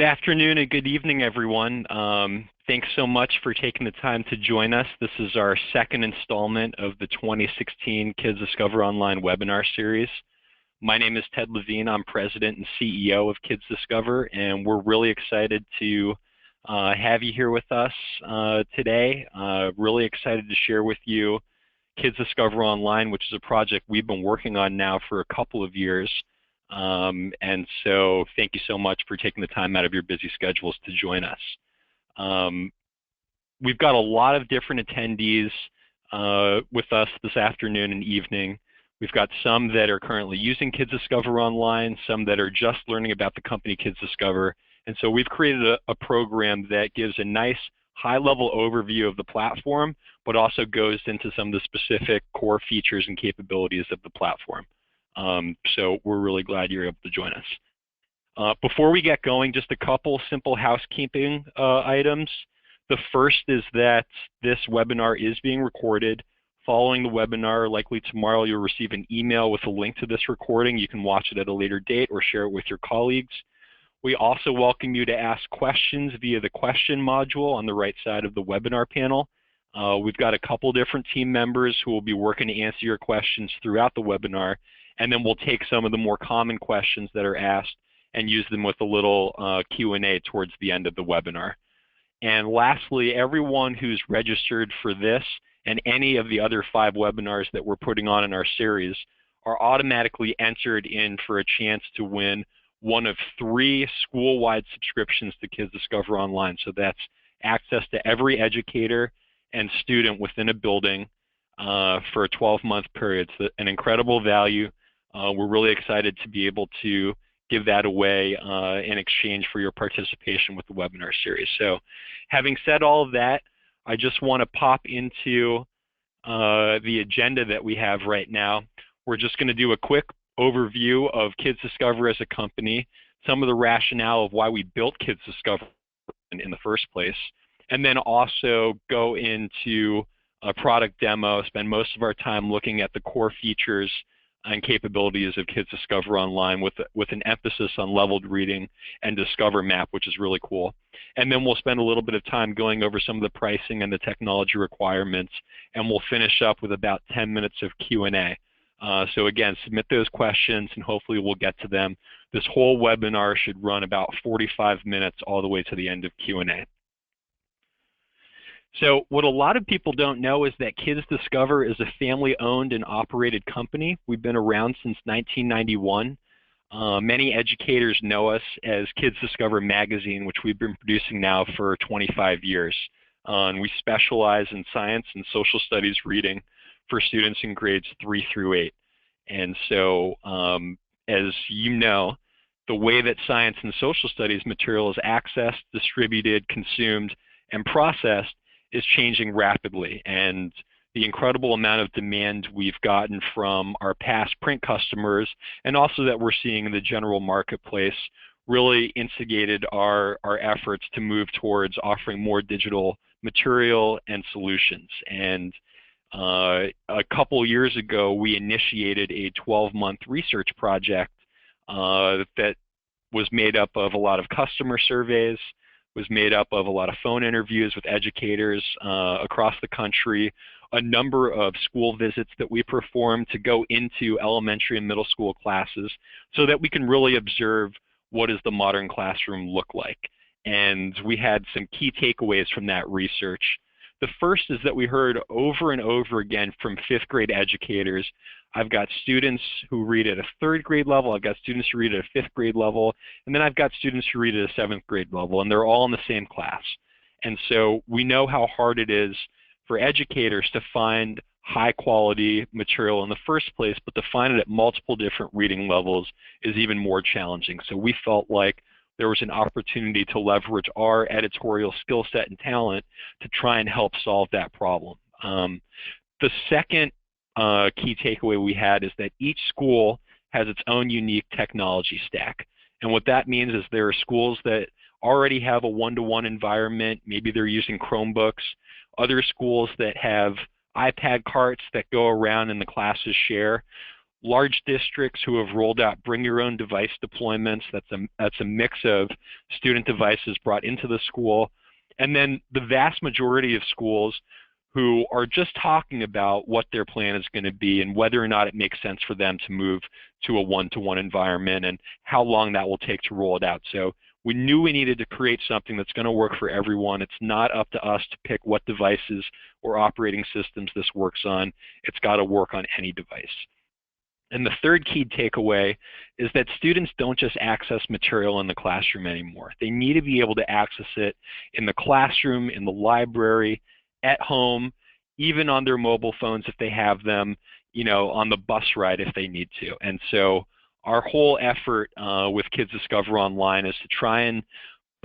Good afternoon and good evening, everyone. Thanks so much for taking the time to join us. This is our second installment of the 2016 Kids Discover Online webinar series. My name is Ted Levine. I'm President and CEO of Kids Discover, and we're really excited to have you here with us today. Really excited to share with you Kids Discover Online, which is a project we've been working on now for a couple of years. And so thank you so much for taking the time out of your busy schedules to join us. We've got a lot of different attendees with us this afternoon and evening. We've got some that are currently using Kids Discover Online, some that are just learning about the company Kids Discover. And so we've created a program that gives a nice high-level overview of the platform, but also goes into some of the specific core features and capabilities of the platform. So we're really glad you're able to join us. Before we get going, just a couple simple housekeeping items. The first is that this webinar is being recorded. Following the webinar, likely tomorrow, you'll receive an email with a link to this recording. You can watch it at a later date or share it with your colleagues. We also welcome you to ask questions via the question module on the right side of the webinar panel. We've got a couple different team members who will be working to answer your questions throughout the webinar, and then we'll take some of the more common questions that are asked and use them with a little Q&A towards the end of the webinar. And lastly, everyone who's registered for this and any of the other 5 webinars that we're putting on in our series are automatically entered in for a chance to win one of 3 school-wide subscriptions to Kids Discover Online. So that's access to every educator and student within a building for a 12-month period. So an incredible value. We're really excited to be able to give that away in exchange for your participation with the webinar series. So having said all of that, I just want to pop into the agenda that we have right now. We're just going to do a quick overview of Kids Discover as a company, some of the rationale of why we built Kids Discover in the first place, and then also go into a product demo, spend most of our time looking at the core features and capabilities of Kids Discover Online with an emphasis on leveled reading and Discover Map, which is really cool. And then we'll spend a little bit of time going over some of the pricing and the technology requirements, and we'll finish up with about 10 minutes of Q&A. So again, submit those questions and hopefully we'll get to them. This whole webinar should run about 45 minutes all the way to the end of Q&A. So what a lot of people don't know is that Kids Discover is a family-owned and operated company. We've been around since 1991. Many educators know us as Kids Discover Magazine, which we've been producing now for 25 years. And we specialize in science and social studies reading for students in grades 3 through 8. And so, as you know, the way that science and social studies material is accessed, distributed, consumed, and processed is changing rapidly, and the incredible amount of demand we've gotten from our past print customers and also that we're seeing in the general marketplace really instigated our efforts to move towards offering more digital material and solutions. And a couple years ago, we initiated a 12-month research project that was made up of a lot of customer surveys, was made up of a lot of phone interviews with educators across the country, a number of school visits that we performed to go into elementary and middle school classes so that we can really observe what does the modern classroom look like. And we had some key takeaways from that research. The first is that we heard over and over again from 5th grade educators, I've got students who read at a 3rd grade level, I've got students who read at a 5th grade level, and then I've got students who read at a 7th grade level, and they're all in the same class. And so we know how hard it is for educators to find high quality material in the first place, but to find it at multiple different reading levels is even more challenging. So we felt like there was an opportunity to leverage our editorial skill set and talent to try and help solve that problem. The second key takeaway we had is that each school has its own unique technology stack. And what that means is there are schools that already have a one-to-one environment, maybe they're using Chromebooks, other schools that have iPad carts that go around and the classes share. large districts who have rolled out bring your own device deployments. That's a mix of student devices brought into the school. And then the vast majority of schools who are just talking about what their plan is going to be and whether or not it makes sense for them to move to a one-to-one environment and how long that will take to roll it out. So we knew we needed to create something that's going to work for everyone. It's not up to us to pick what devices or operating systems this works on. It's got to work on any device. And the third key takeaway is that students don't just access material in the classroom anymore. They need to be able to access it in the classroom, in the library, at home, even on their mobile phones if they have them, on the bus ride if they need to. And so our whole effort with Kids Discover Online is to try and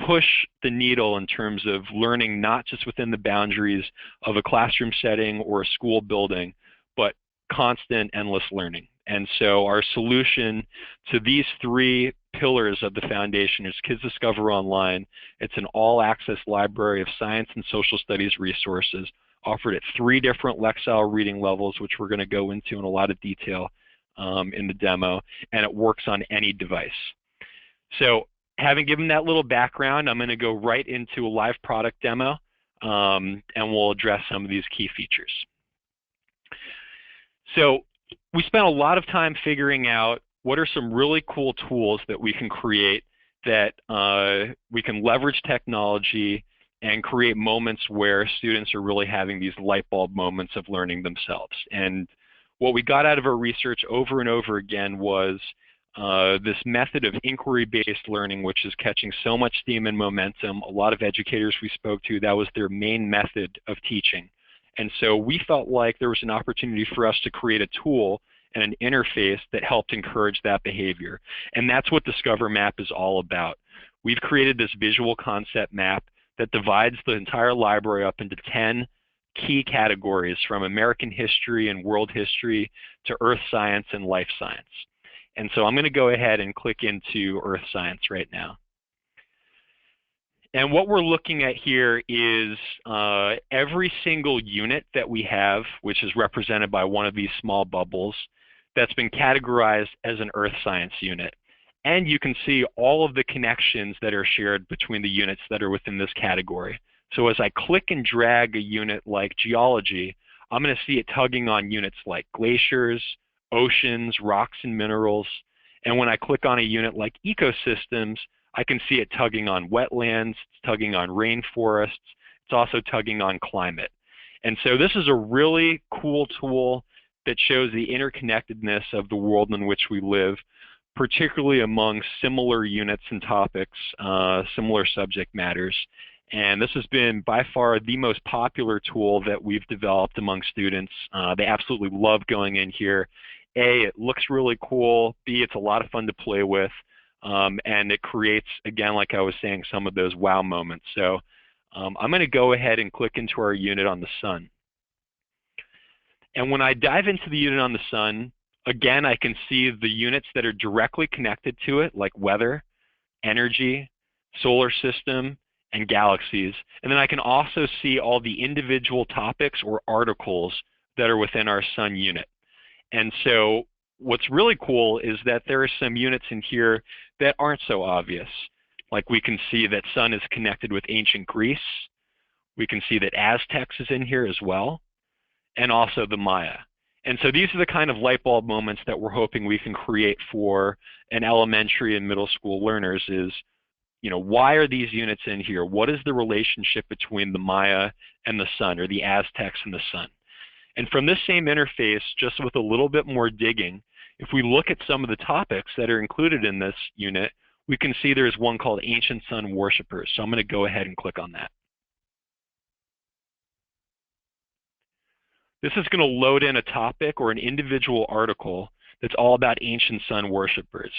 push the needle in terms of learning not just within the boundaries of a classroom setting or a school building, but constant, endless learning. And so our solution to these three pillars of the foundation is Kids Discover Online. It's an all-access library of science and social studies resources offered at 3 different Lexile reading levels, which we're going to go into in a lot of detail in the demo, and it works on any device. So having given that little background, I'm going to go right into a live product demo, and we'll address some of these key features. So we spent a lot of time figuring out what are some really cool tools that we can create that we can leverage technology and create moments where students are really having these light bulb moments of learning themselves. And what we got out of our research over and over again was this method of inquiry-based learning, which is catching so much steam and momentum. A lot of educators we spoke to, that was their main method of teaching. And so we felt like there was an opportunity for us to create a tool and an interface that helped encourage that behavior. And that's what Discover Map is all about. We've created this visual concept map that divides the entire library up into 10 key categories, from American history and world history to earth science and life science. And so I'm going to go ahead and click into earth science right now. And what we're looking at here is every single unit that we have, which is represented by one of these small bubbles, that's been categorized as an earth science unit. And you can see all of the connections that are shared between the units that are within this category. So as I click and drag a unit like geology, I'm going to see it tugging on units like glaciers, oceans, rocks and minerals. And when I click on a unit like ecosystems, I can see it tugging on wetlands, it's tugging on rainforests, it's also tugging on climate. And so this is a really cool tool that shows the interconnectedness of the world in which we live, particularly among similar units and topics, similar subject matters. And this has been by far the most popular tool that we've developed among students. They absolutely love going in here. A, it looks really cool. B, it's a lot of fun to play with. And it creates, again, like I was saying, some of those wow moments. So I'm going to go ahead and click into our unit on the sun. And when I dive into the unit on the sun, again, I can see the units that are directly connected to it, like weather, energy, solar system, and galaxies. And then I can also see all the individual topics or articles that are within our sun unit. And so what's really cool is that there are some units in here that aren't so obvious. Like we can see that sun is connected with ancient Greece. We can see that Aztecs is in here as well, and also the Maya. And so these are the kind of light bulb moments that we're hoping we can create for an elementary and middle school learners is, why are these units in here? What is the relationship between the Maya and the sun, or the Aztecs and the sun? And from this same interface, just with a little bit more digging, if we look at some of the topics that are included in this unit, we can see there's one called Ancient Sun Worshippers. So I'm going to go ahead and click on that. This is going to load in a topic or an individual article that's all about ancient sun worshippers.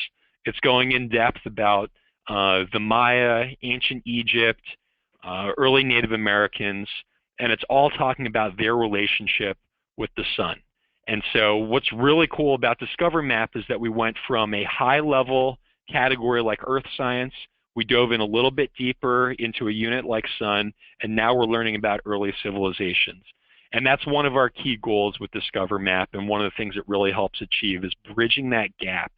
It's going in depth about the Maya, ancient Egypt, early Native Americans, and it's all talking about their relationship with the sun. And so what's really cool about Discover Map is that we went from a high-level category like earth science, we dove in a little bit deeper into a unit like sun, and now we're learning about early civilizations. And that's one of our key goals with Discover Map, and one of the things it really helps achieve is bridging that gap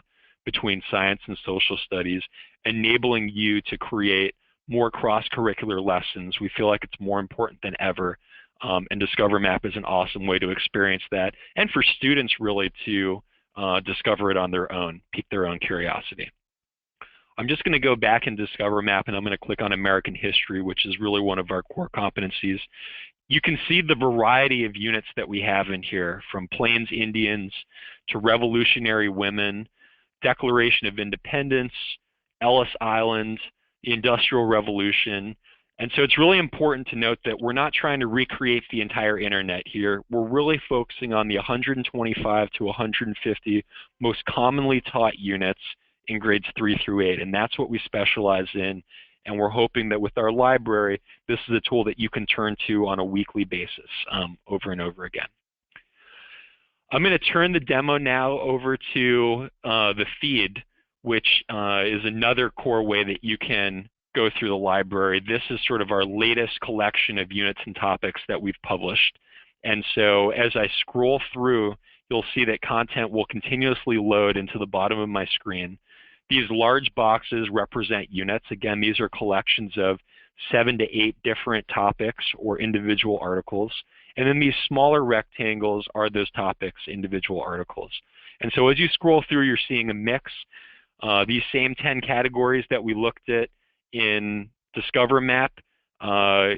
between science and social studies, enabling you to create more cross-curricular lessons. We feel like it's more important than ever, and Discover Map is an awesome way to experience that, and for students really to discover it on their own, pique their own curiosity. I'm just going to go back in Discover Map, and I'm going to click on American History, which is really one of our core competencies. You can see the variety of units that we have in here, from Plains Indians to Revolutionary Women, Declaration of Independence, Ellis Island, the Industrial Revolution. And so it's really important to note that we're not trying to recreate the entire internet here. We're really focusing on the 125 to 150 most commonly taught units in grades 3 through 8, and that's what we specialize in. And we're hoping that with our library, this is a tool that you can turn to on a weekly basis over and over again. I'm going to turn the demo now over to the feed, which is another core way that you can go through the library. This is sort of our latest collection of units and topics that we've published. And so as I scroll through, you'll see that content will continuously load into the bottom of my screen. These large boxes represent units. Again, these are collections of 7 to 8 different topics or individual articles. And then these smaller rectangles are those topics, individual articles. And so as you scroll through, you're seeing a mix. These same 10 categories that we looked at in Discover Map,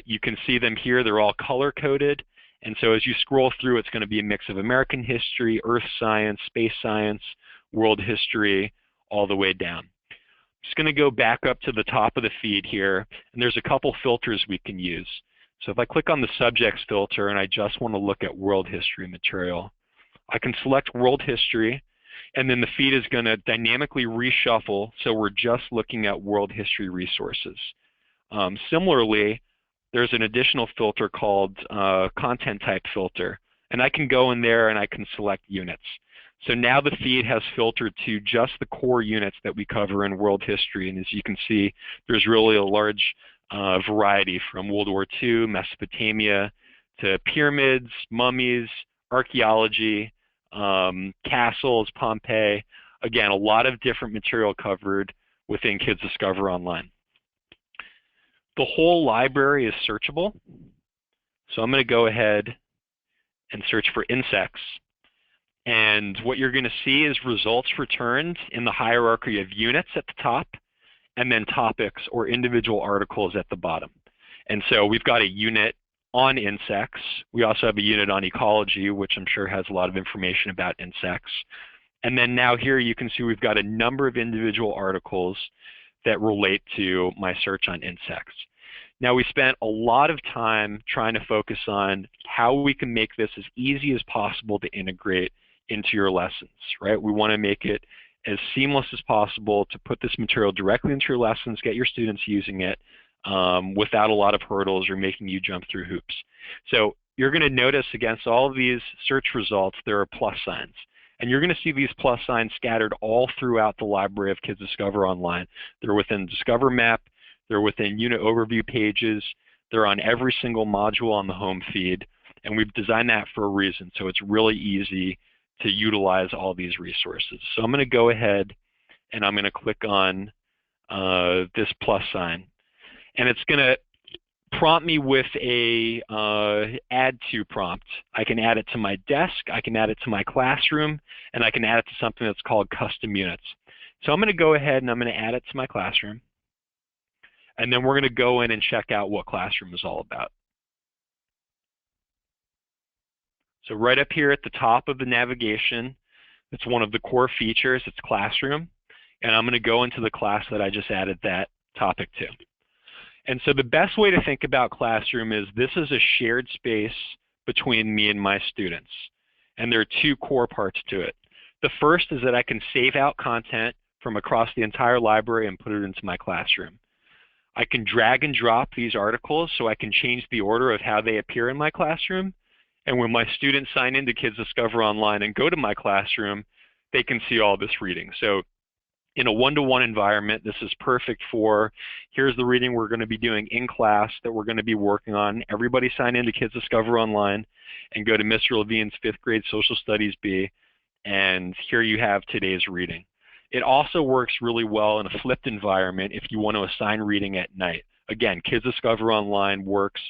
you can see them here. They're all color-coded. And so as you scroll through, it's going to be a mix of American history, earth science, space science, world history, all the way down. I'm just going to go back up to the top of the feed here, and there's a couple filters we can use. So if I click on the subjects filter and I just want to look at world history material, I can select world history, and then the feed is going to dynamically reshuffle, so we're just looking at world history resources. Similarly, there's an additional filter called content type filter, and I can go in there and I can select units. So now the feed has filtered to just the core units that we cover in world history, and as you can see, there's really a large variety from World War II, Mesopotamia, to pyramids, mummies, archaeology, castles, Pompeii. Again, a lot of different material covered within Kids Discover Online. The whole library is searchable, so I'm going to go ahead and search for insects. And what you're going to see is results returned in the hierarchy of units at the top, and then topics or individual articles at the bottom. And so we've got a unit on insects. We also have a unit on ecology, which I'm sure has a lot of information about insects. And then now here you can see we've got a number of individual articles that relate to my search on insects. Now, we spent a lot of time trying to focus on how we can make this as easy as possible to integrate into your lessons, right? We want to make it as seamless as possible to put this material directly into your lessons, get your students using it without a lot of hurdles or making you jump through hoops. So you're going to notice against all of these search results, there are plus signs. And you're going to see these plus signs scattered all throughout the library of Kids Discover Online. They're within Discover Map, they're within unit overview pages, they're on every single module on the home feed, and we've designed that for a reason, so it's really easy to utilize all these resources. So I'm going to go ahead and I'm going to click on this plus sign, and it's going to prompt me with a add to prompt. I can add it to my desk, I can add it to my classroom, and I can add it to something that's called custom units. So I'm going to go ahead and I'm going to add it to my classroom, and then we're going to go in and check out what classroom is all about. So right up here at the top of the navigation, it's one of the core features, it's Classroom, and I'm going to go into the class that I just added that topic to. And so the best way to think about Classroom is this is a shared space between me and my students, and there are two core parts to it. The first is that I can save out content from across the entire library and put it into my classroom. I can drag and drop these articles so I can change the order of how they appear in my classroom. And when my students sign into Kids Discover Online and go to my classroom, they can see all this reading. So In a one-to-one environment, this is perfect for, here's the reading we're going to be doing in class that we're going to be working on. Everybody sign into Kids Discover Online and go to Mr. Levine's 5th grade Social Studies B, and here you have today's reading. It also works really well in a flipped environment if you want to assign reading at night. Again, Kids Discover Online works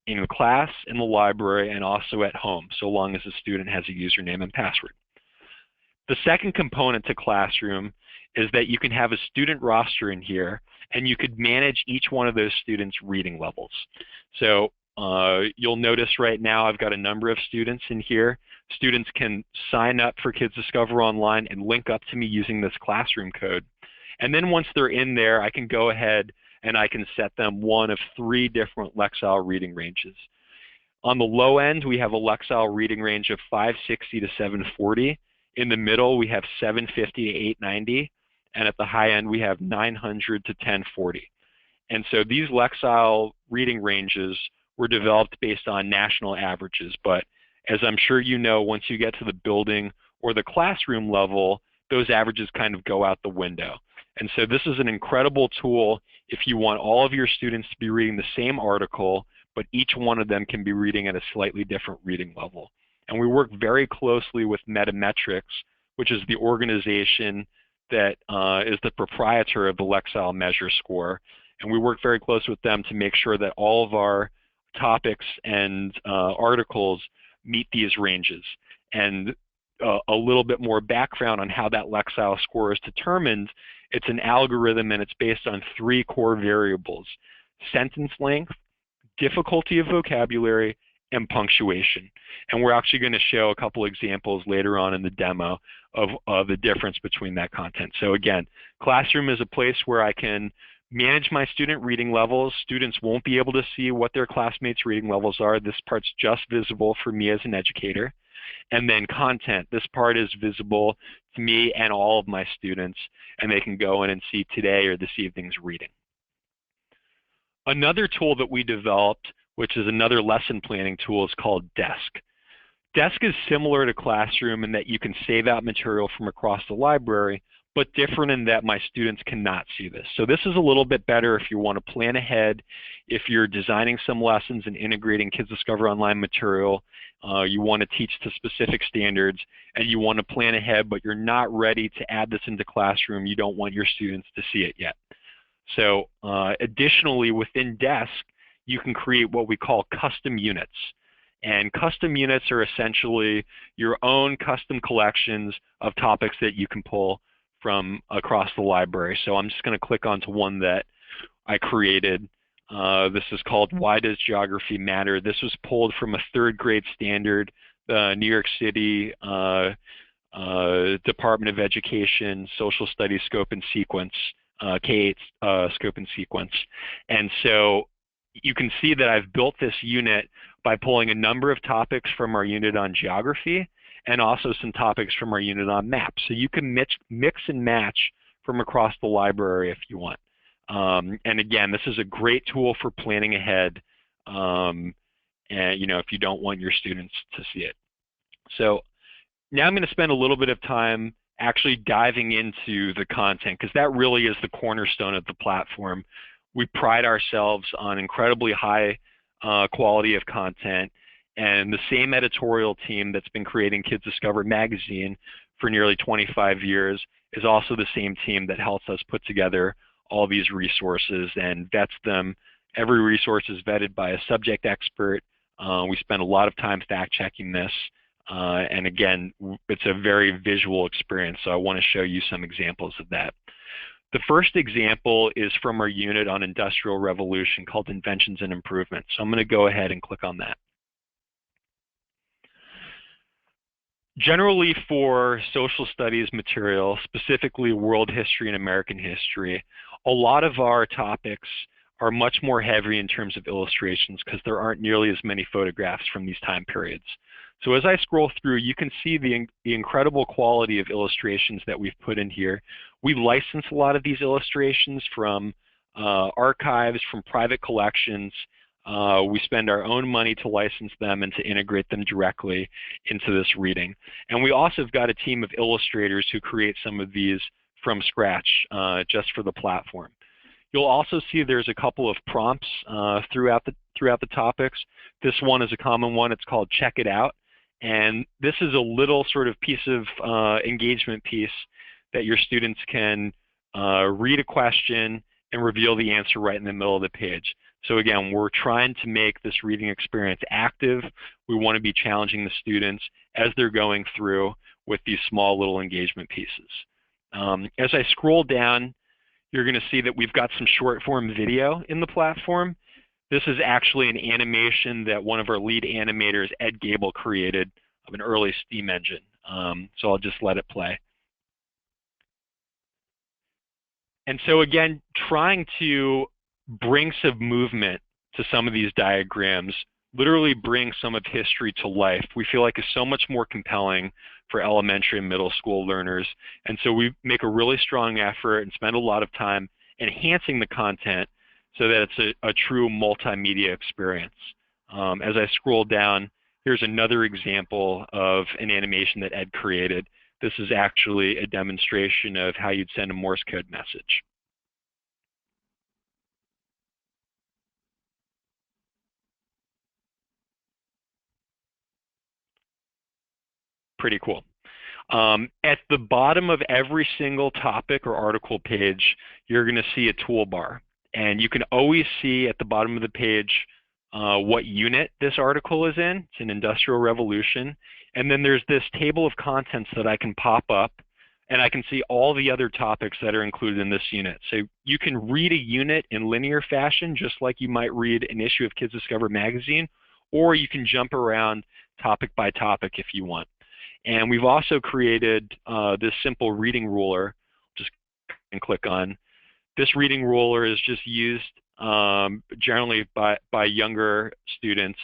in class, in the library, and also at home, so long as the student has a username and password. The second component to Classroom is that you can have a student roster in here, and you could manage each one of those students' reading levels. So you'll notice right now I've got a number of students in here. Students can sign up for Kids Discover Online and link up to me using this Classroom code. And then once they're in there, I can go ahead and I can set them one of 3 different Lexile reading ranges. On the low end, we have a Lexile reading range of 560 to 740. In the middle, we have 750 to 890. And at the high end, we have 900 to 1040. And so these Lexile reading ranges were developed based on national averages. But as I'm sure you know, once you get to the building or the classroom level, those averages kind of go out the window. And so this is an incredible tool if you want all of your students to be reading the same article, but each one of them can be reading at a slightly different reading level. And we work very closely with Metametrics, which is the organization that is the proprietor of the Lexile Measure Score. And we work very close with them to make sure that all of our topics and articles meet these ranges. And a little bit more background on how that Lexile score is determined. It's an algorithm, and it's based on 3 core variables: sentence length, difficulty of vocabulary, and punctuation. And we're actually going to show a couple examples later on in the demo of the difference between that content. So again, Classroom is a place where I can manage my student reading levels. Students won't be able to see what their classmates' reading levels are. This part's just visible for me as an educator. And then content, this part is visible to me and all of my students, and they can go in and see today or this evening's reading. Another tool that we developed, which is another lesson planning tool, is called Desk. Desk is similar to Classroom in that you can save out material from across the library, but different in that my students cannot see this. So this is a little bit better if you want to plan ahead, if you're designing some lessons and integrating Kids Discover Online material, you want to teach to specific standards, and you want to plan ahead, but you're not ready to add this into Classroom. You don't want your students to see it yet. So additionally, within Desk, you can create what we call custom units. And custom units are essentially your own custom collections of topics that you can pull from across the library. So I'm just going to click onto one that I created. This is called Why Does Geography Matter? This was pulled from a 3rd grade standard, New York City Department of Education Social Studies Scope and Sequence, K-8 Scope and Sequence. And so you can see that I've built this unit by pulling a number of topics from our unit on geography and also some topics from our unit on maps. So you can mix and match from across the library if you want. And again, this is a great tool for planning ahead, and if you don't want your students to see it. So now I'm going to spend a little bit of time actually diving into the content, because that really is the cornerstone of the platform. We pride ourselves on incredibly high quality of content, and the same editorial team that's been creating Kids Discover magazine for nearly 25 years is also the same team that helps us put together all these resources and vets them. Every resource is vetted by a subject expert. We spend a lot of time fact-checking this. And again, it's a very visual experience, so I want to show you some examples of that. The first example is from our unit on Industrial Revolution called Inventions and Improvements. So I'm going to go ahead and click on that. Generally for social studies material, specifically world history and American history, a lot of our topics are much more heavy in terms of illustrations because there aren't nearly as many photographs from these time periods. So as I scroll through, you can see the incredible quality of illustrations that we've put in here. We license a lot of these illustrations from archives, from private collections. We spend our own money to license them and to integrate them directly into this reading. And we also have got a team of illustrators who create some of these from scratch just for the platform. You'll also see there's a couple of prompts throughout the topics. This one is a common one. It's called Check It Out. And this is a little sort of piece of engagement piece that your students can read a question and reveal the answer right in the middle of the page. So again, we're trying to make this reading experience active. We want to be challenging the students as they're going through with these small little engagement pieces. As I scroll down, you're going to see that we've got some short form video in the platform. This is actually an animation that one of our lead animators, Ed Gable, created of an early steam engine. So I'll just let it play. And so again, trying to bring some movement to some of these diagrams, literally bring some of history to life, we feel like is so much more compelling for elementary and middle school learners. And so we make a really strong effort and spend a lot of time enhancing the content so that it's a true multimedia experience. As I scroll down, here's another example of an animation that Ed created. This is actually a demonstration of how you'd send a Morse code message. Pretty cool. At the bottom of every single topic or article page, you're going to see a toolbar. And you can always see at the bottom of the page what unit this article is in. It's an Industrial Revolution. And then there's this table of contents that I can pop up, and I can see all the other topics that are included in this unit. So you can read a unit in linear fashion, just like you might read an issue of Kids Discover magazine, or you can jump around topic by topic if you want. And we've also created this simple reading ruler, just click on. This reading ruler is just used generally by younger students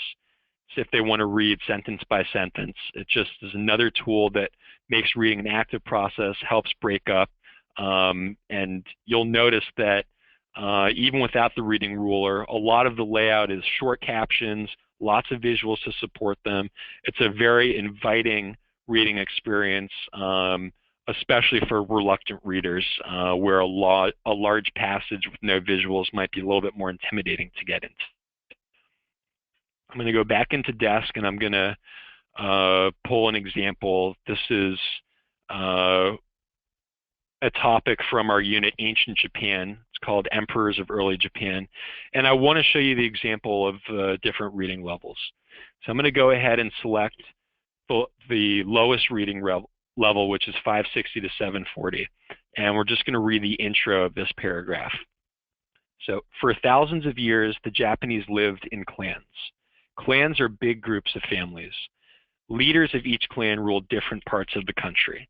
if they want to read sentence by sentence. It just is another tool that makes reading an active process, helps break up, and you'll notice that even without the reading ruler, a lot of the layout is short captions, lots of visuals to support them. It's a very inviting reading experience, especially for reluctant readers, where a large passage with no visuals might be a little bit more intimidating to get into. I'm going to go back into Desk, and I'm going to pull an example. This is a topic from our unit, Ancient Japan. It's called Emperors of Early Japan. And I want to show you the example of different reading levels. So I'm going to go ahead and select the lowest reading level, which is 560 to 740. And we're just going to read the intro of this paragraph. So, for thousands of years, the Japanese lived in clans. Clans are big groups of families. Leaders of each clan ruled different parts of the country.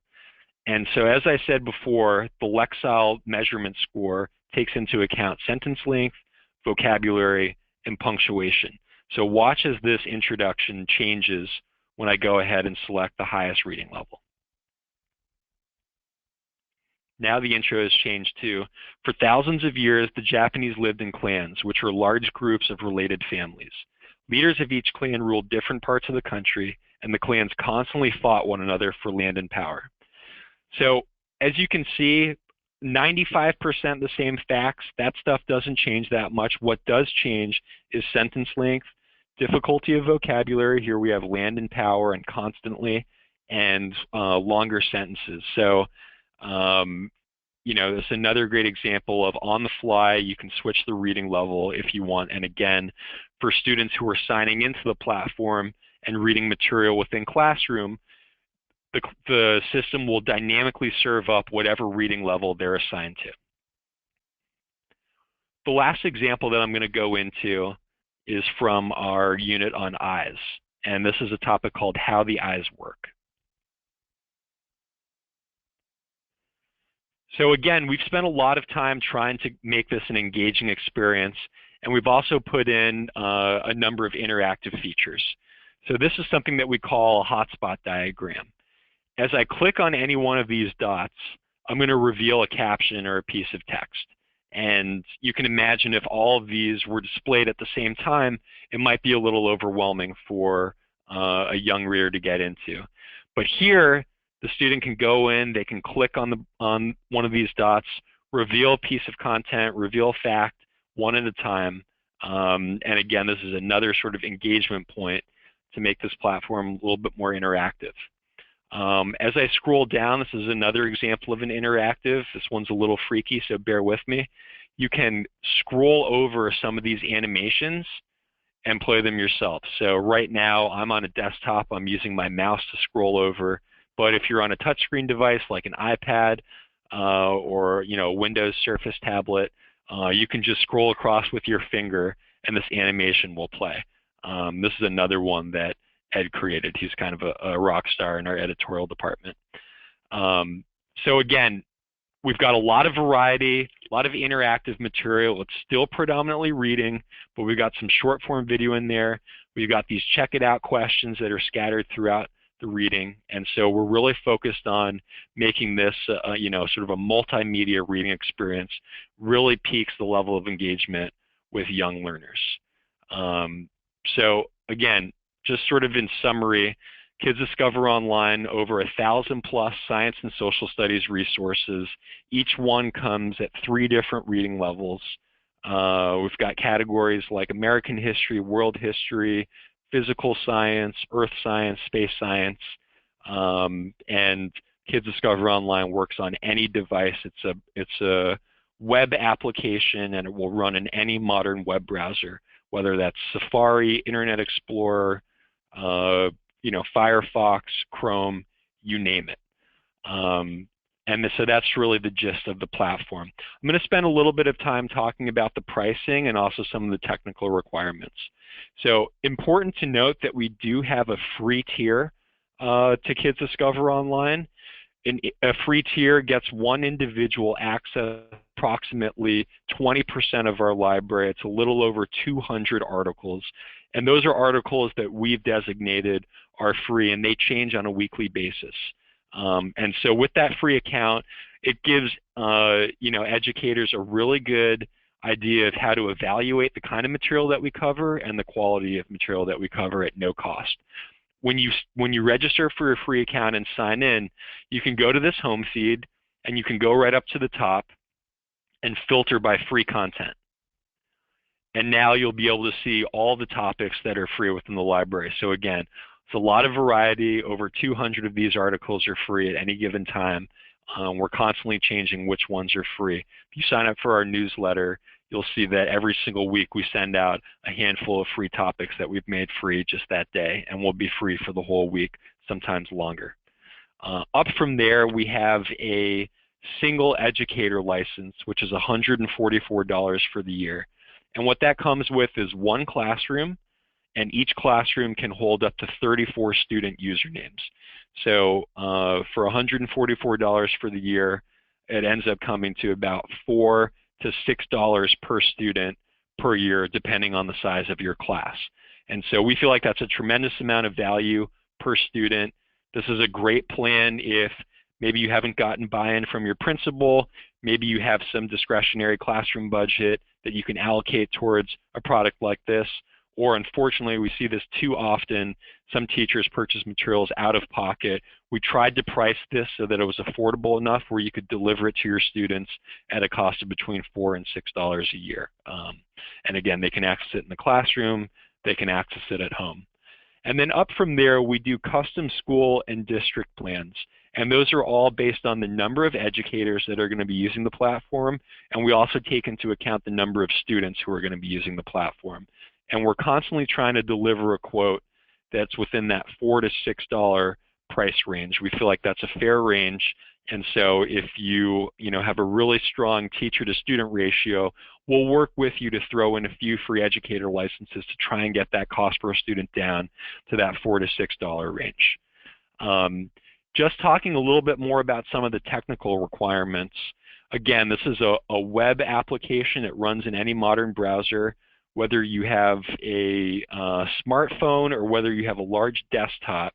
And so, as I said before, the Lexile measurement score takes into account sentence length, vocabulary, and punctuation. So watch as this introduction changes when I go ahead and select the highest reading level. Now the intro has changed to, for thousands of years, the Japanese lived in clans, which are large groups of related families. Leaders of each clan ruled different parts of the country, and the clans constantly fought one another for land and power. So as you can see, 95% the same facts. That stuff doesn't change that much. What does change is sentence length, difficulty of vocabulary. Here we have land and power and constantly, and longer sentences. So, you know, this is another great example of on the fly, you can switch the reading level if you want. And again, for students who are signing into the platform and reading material within Classroom, the system will dynamically serve up whatever reading level they're assigned to. The last example that I'm going to go into is from our unit on eyes. And this is a topic called How the Eyes Work. So again, we've spent a lot of time trying to make this an engaging experience, and we've also put in a number of interactive features. So this is something that we call a hotspot diagram. As I click on any one of these dots, I'm going to reveal a caption or a piece of text. And you can imagine if all of these were displayed at the same time, it might be a little overwhelming for a young reader to get into. But here, The student can go in, they can click on one of these dots, reveal a piece of content, reveal fact, one at a time. And again, this is another sort of engagement point to make this platform a little bit more interactive. As I scroll down, this is another example of an interactive. This one's a little freaky, so bear with me. You can scroll over some of these animations and play them yourself. So right now, I'm on a desktop. I'm using my mouse to scroll over. But if you're on a touchscreen device like an iPad or a Windows Surface tablet, you can just scroll across with your finger, and this animation will play. This is another one that Ed created. He's kind of a rock star in our editorial department. So again, we've got a lot of variety, a lot of interactive material. It's still predominantly reading, but we've got some short form video in there. We've got these check it out questions that are scattered throughout the reading. And so we're really focused on making this, sort of a multimedia reading experience, really peaks the level of engagement with young learners. So again, just sort of in summary, Kids discover online over 1,000 plus science and social studies resources. Each one comes at 3 different reading levels. We've got categories like American history, world history, physical science, earth science, space science, and Kids Discover Online works on any device. It's a web application, and it will run in any modern web browser, whether that's Safari, Internet Explorer, Firefox, Chrome, you name it. So that's really the gist of the platform. I'm going to spend a little bit of time talking about the pricing and also some of the technical requirements. So important to note that we do have a free tier to Kids Discover Online. A free tier gets one individual access approximately 20% of our library. It's a little over 200 articles. And those are articles that we've designated are free, and they change on a weekly basis. And so with that free account, it gives educators a really good idea of how to evaluate the kind of material that we cover and the quality of material that we cover at no cost. When you register for a free account and sign in, you can go to this home feed, and you can go right up to the top and filter by free content. And now you'll be able to see all the topics that are free within the library. So again, it's a lot of variety. Over 200 of these articles are free at any given time. We're constantly changing which ones are free. If you sign up for our newsletter, you'll see that every single week we send out a handful of free topics that we've made free just that day, and will be free for the whole week, sometimes longer. Up from there, we have a single educator license, which is $144 for the year. And what that comes with is one classroom, and each classroom can hold up to 34 student usernames. So for $144 for the year, it ends up coming to about $4 to $6 per student per year, depending on the size of your class. And so we feel like that's a tremendous amount of value per student. This is a great plan if maybe you haven't gotten buy-in from your principal, maybe you have some discretionary classroom budget that you can allocate towards a product like this, or unfortunately we see this too often, some teachers purchase materials out of pocket. We tried to price this so that it was affordable enough where you could deliver it to your students at a cost of between $4 and $6 a year. And again, they can access it in the classroom, they can access it at home. And then up from there, we do custom school and district plans. And those are all based on the number of educators that are going to be using the platform. And we also take into account the number of students who are going to be using the platform. And we're constantly trying to deliver a quote that's within that $4 to $6 price range. We feel like that's a fair range. And so if you have a really strong teacher to student ratio, we'll work with you to throw in a few free educator licenses to try and get that cost per student down to that $4 to $6 range. Just talking a little bit more about some of the technical requirements. Again, this is a web application. It runs in any modern browser. Whether you have a smartphone or whether you have a large desktop,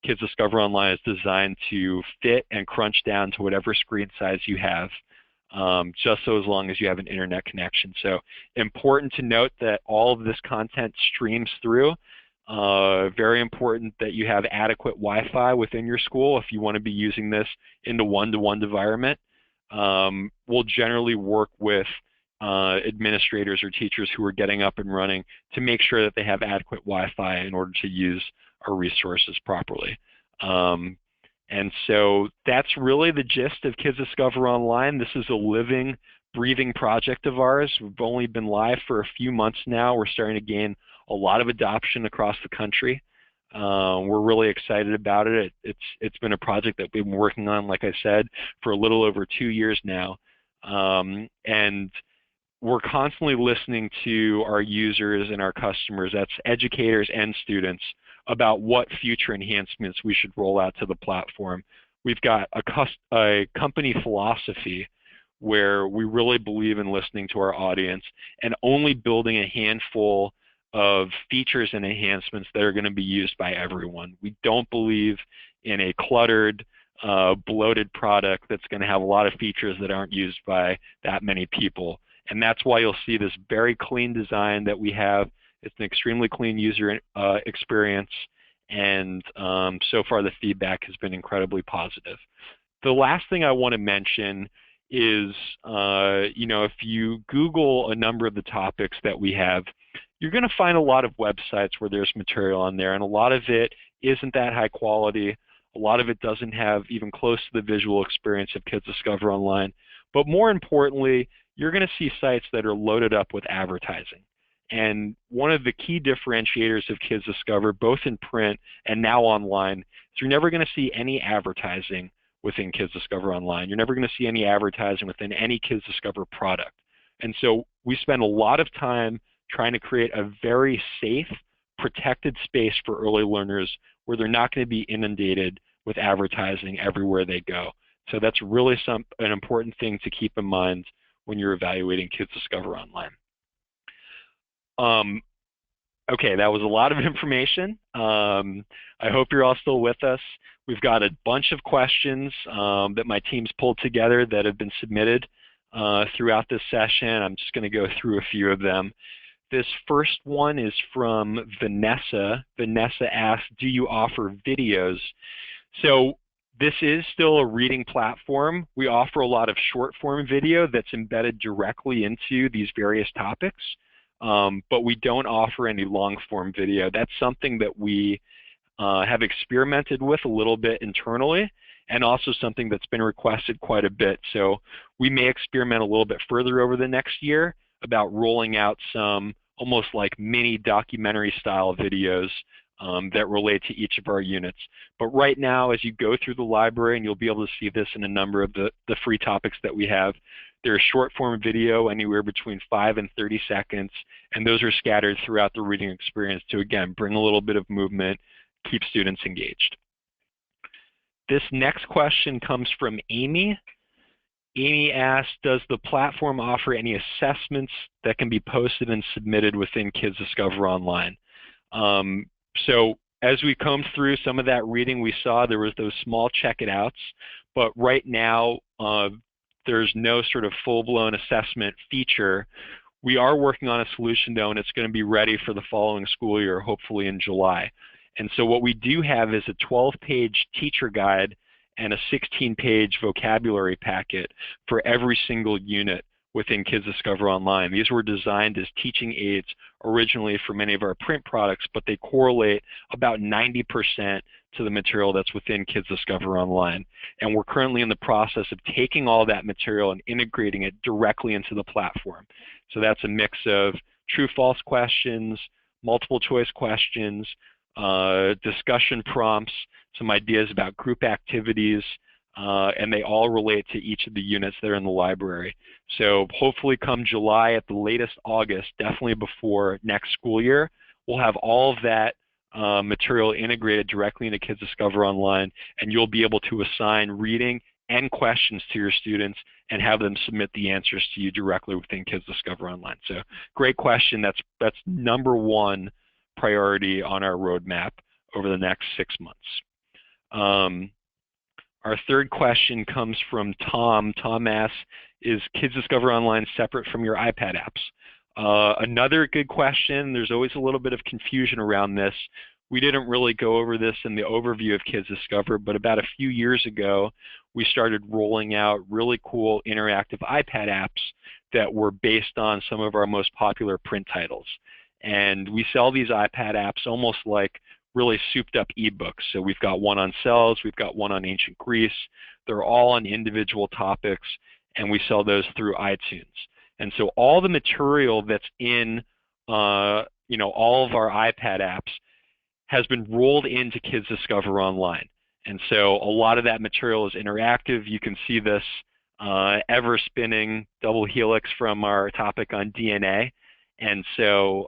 Kids Discover Online is designed to fit and crunch down to whatever screen size you have, just so as long as you have an internet connection. So important to note that all of this content streams through. Very important that you have adequate Wi-Fi within your school if you want to be using this in the one-to-one environment. We'll generally work with administrators or teachers who are getting up and running to make sure that they have adequate Wi-Fi in order to use our resources properly. And so that's really the gist of Kids Discover Online. This is a living, breathing project of ours. We've only been live for a few months now. We're starting to gain a lot of adoption across the country. We're really excited about it. It's been a project that we've been working on, like I said, for a little over 2 years now. And we're constantly listening to our users and our customers, that's educators and students, about what future enhancements we should roll out to the platform. We've got a company philosophy where we really believe in listening to our audience and only building a handful of features and enhancements that are going to be used by everyone. We don't believe in a cluttered, bloated product that's going to have a lot of features that aren't used by that many people. And that's why you'll see this very clean design that we have. It's an extremely clean user experience, and so far the feedback has been incredibly positive. The last thing I want to mention is, if you Google a number of the topics that we have, you're going to find a lot of websites where there's material on there, and a lot of it isn't that high quality. A lot of it doesn't have even close to the visual experience of Kids Discover Online. But more importantly, you're going to see sites that are loaded up with advertising. And one of the key differentiators of Kids Discover, both in print and now online, is you're never going to see any advertising within Kids Discover Online. You're never going to see any advertising within any Kids Discover product. And so we spend a lot of time trying to create a very safe, protected space for early learners where they're not going to be inundated with advertising everywhere they go. So that's really an important thing to keep in mind when you're evaluating Kids Discover Online. Okay, that was a lot of information. I hope you're all still with us. We've got a bunch of questions that my team's pulled together that have been submitted throughout this session. I'm just going to go through a few of them. This first one is from Vanessa. Vanessa asks, do you offer videos? So this is still a reading platform. We offer a lot of short form video that's embedded directly into these various topics, but we don't offer any long form video. That's something that we have experimented with a little bit internally, and also something that's been requested quite a bit. So we may experiment a little bit further over the next year about rolling out some almost like mini documentary style videos that relate to each of our units. But right now, as you go through the library, and you'll be able to see this in a number of the free topics that we have, there's short form video anywhere between 5 and 30 seconds, and those are scattered throughout the reading experience to, again, bring a little bit of movement, keep students engaged. This next question comes from Amy. Amy asks, does the platform offer any assessments that can be posted and submitted within Kids Discover Online? So as we combed through some of that reading, we saw there was those small check it outs, but right now there's no sort of full-blown assessment feature. We are working on a solution though, and it's going to be ready for the following school year, hopefully in July. And so what we do have is a 12-page teacher guide and a 16-page vocabulary packet for every single unit within Kids Discover Online. These were designed as teaching aids originally for many of our print products, but they correlate about 90% to the material that's within Kids Discover Online. And we're currently in the process of taking all that material and integrating it directly into the platform. So that's a mix of true-false questions, multiple choice questions, discussion prompts, some ideas about group activities, and they all relate to each of the units that are in the library. So hopefully come July, at the latest August, definitely before next school year, we'll have all of that material integrated directly into Kids Discover Online, and you'll be able to assign reading and questions to your students and have them submit the answers to you directly within Kids Discover Online. So great question. That's number one priority on our roadmap over the next 6 months. Our third question comes from Tom. Tom asks, is Kids Discover Online separate from your iPad apps? Another good question, there's always a little bit of confusion around this. We didn't really go over this in the overview of Kids Discover, but about a few years ago, we started rolling out really cool interactive iPad apps that were based on some of our most popular print titles. And we sell these iPad apps almost like really souped up ebooks. So we've got one on cells, we've got one on ancient Greece. They're all on individual topics, and we sell those through iTunes. And so all the material that's in all of our iPad apps has been rolled into Kids Discover Online. And so a lot of that material is interactive. You can see this ever spinning double helix from our topic on DNA. And so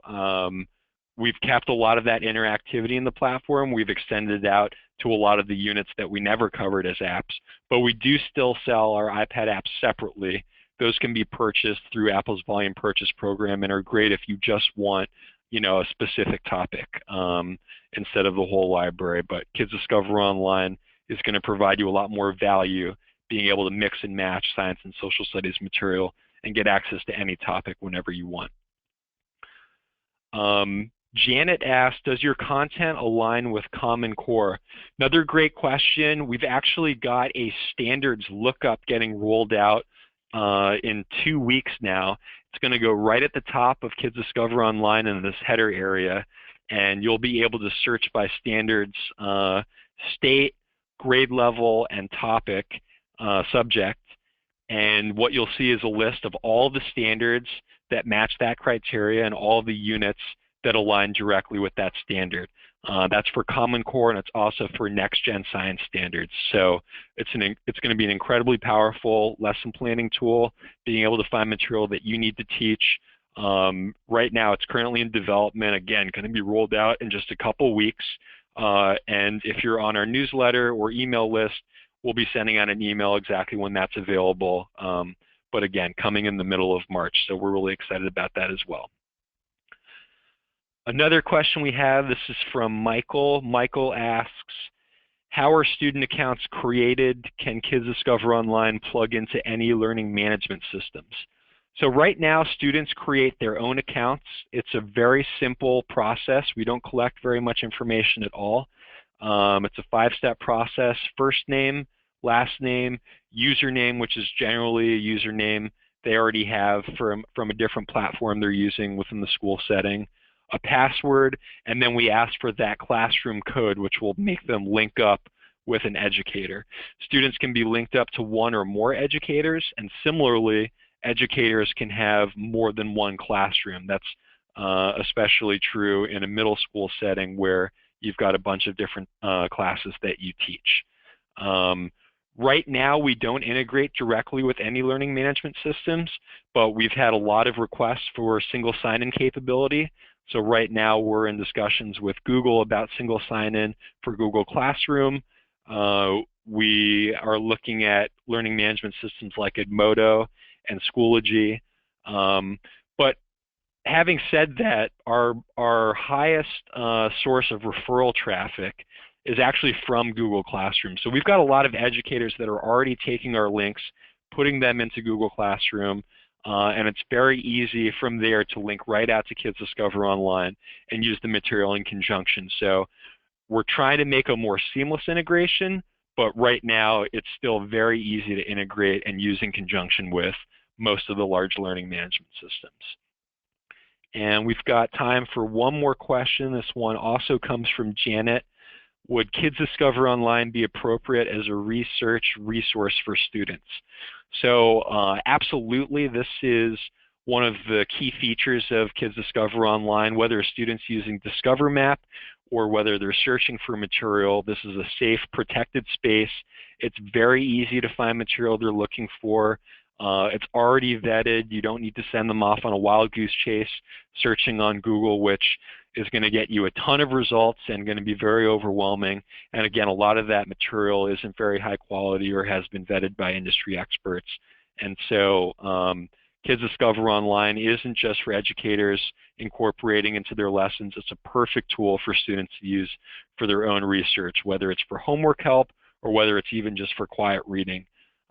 we've kept a lot of that interactivity in the platform. We've extended it out to a lot of the units that we never covered as apps, but we do still sell our iPad apps separately. Those can be purchased through Apple's volume purchase program and are great if you just want, a specific topic instead of the whole library. But Kids Discover Online is going to provide you a lot more value, being able to mix and match science and social studies material and get access to any topic whenever you want. Janet asked, does your content align with Common Core? Another great question. We've actually got a standards lookup getting rolled out in 2 weeks now. It's going to go right at the top of Kids Discover Online in this header area, and you'll be able to search by standards, state, grade level, and topic subject. And what you'll see is a list of all the standards that match that criteria and all the units that align directly with that standard. That's for Common Core, and it's also for next-gen science standards. So it's going to be an incredibly powerful lesson planning tool, being able to find material that you need to teach. Right now, it's currently in development. Again, going to be rolled out in just a couple weeks. And if you're on our newsletter or email list, we'll be sending out an email exactly when that's available. But again, coming in the middle of March, so we're really excited about that as well. Another question we have, this is from Michael. Michael asks, how are student accounts created? Can Kids Discover Online plug into any learning management systems? So right now, students create their own accounts. It's a very simple process. We don't collect very much information at all. It's a 5-step process: first name, last name, username, which is generally a username they already have from a different platform they're using within the school setting, a password, and then we ask for that classroom code, which will make them link up with an educator. Students can be linked up to one or more educators, and similarly, educators can have more than one classroom. That's especially true in a middle school setting where you've got a bunch of different classes that you teach. Right now, we don't integrate directly with any learning management systems, but we've had a lot of requests for single sign-in capability. So right now, we're in discussions with Google about single sign-in for Google Classroom. We are looking at learning management systems like Edmodo and Schoology. But having said that, our highest source of referral traffic is actually from Google Classroom. So we've got a lot of educators that are already taking our links, putting them into Google Classroom, and it's very easy from there to link right out to Kids Discover Online and use the material in conjunction. So we're trying to make a more seamless integration, but right now it's still very easy to integrate and use in conjunction with most of the large learning management systems. And we've got time for one more question. This one also comes from Janet. Would Kids Discover Online be appropriate as a research resource for students? So absolutely, this is one of the key features of Kids Discover Online, whether a student's using Discover Map or whether they're searching for material. This is a safe, protected space. It's very easy to find material they're looking for. It's already vetted. You don't need to send them off on a wild goose chase searching on Google, which is going to get you a ton of results and going to be very overwhelming. And again, a lot of that material isn't very high quality or has been vetted by industry experts. And so Kids Discover Online isn't just for educators incorporating into their lessons. It's a perfect tool for students to use for their own research, whether it's for homework help or whether it's even just for quiet reading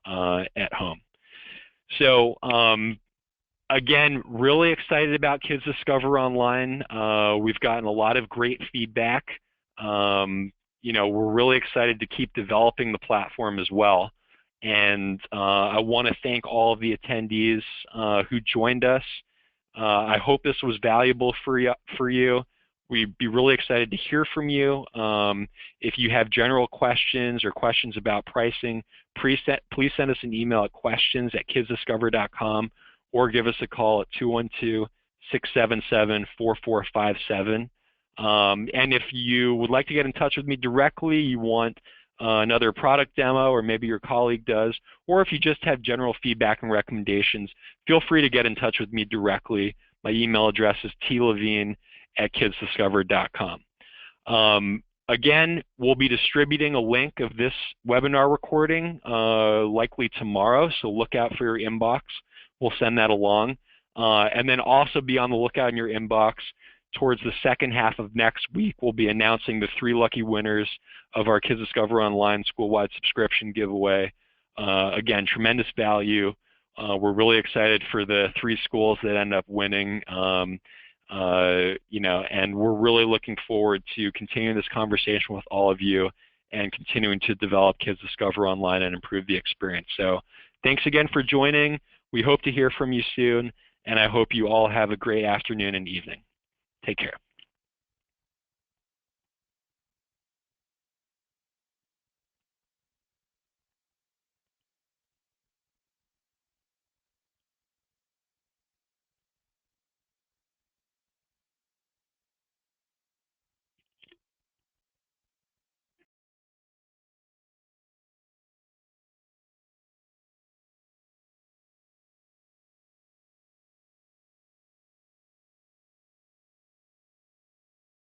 at home. So Again, really excited about Kids Discover Online. We've gotten a lot of great feedback. We're really excited to keep developing the platform as well. And I want to thank all of the attendees who joined us. I hope this was valuable for you. We'd be really excited to hear from you. If you have general questions or questions about pricing, please send us an email at questions@kidsdiscover.com or give us a call at 212-677-4457. And if you would like to get in touch with me directly, you want another product demo, or maybe your colleague does, or if you just have general feedback and recommendations, feel free to get in touch with me directly. My email address is tlevine@kidsdiscover.com. Again, we'll be distributing a link of this webinar recording likely tomorrow, so look out for your inbox. We'll send that along. And then also be on the lookout in your inbox. Towards the second half of next week, we'll be announcing the 3 lucky winners of our Kids Discover Online school-wide subscription giveaway. Again, tremendous value. We're really excited for the 3 schools that end up winning. And we're really looking forward to continuing this conversation with all of you and continuing to develop Kids Discover Online and improve the experience. So thanks again for joining. We hope to hear from you soon, and I hope you all have a great afternoon and evening. Take care.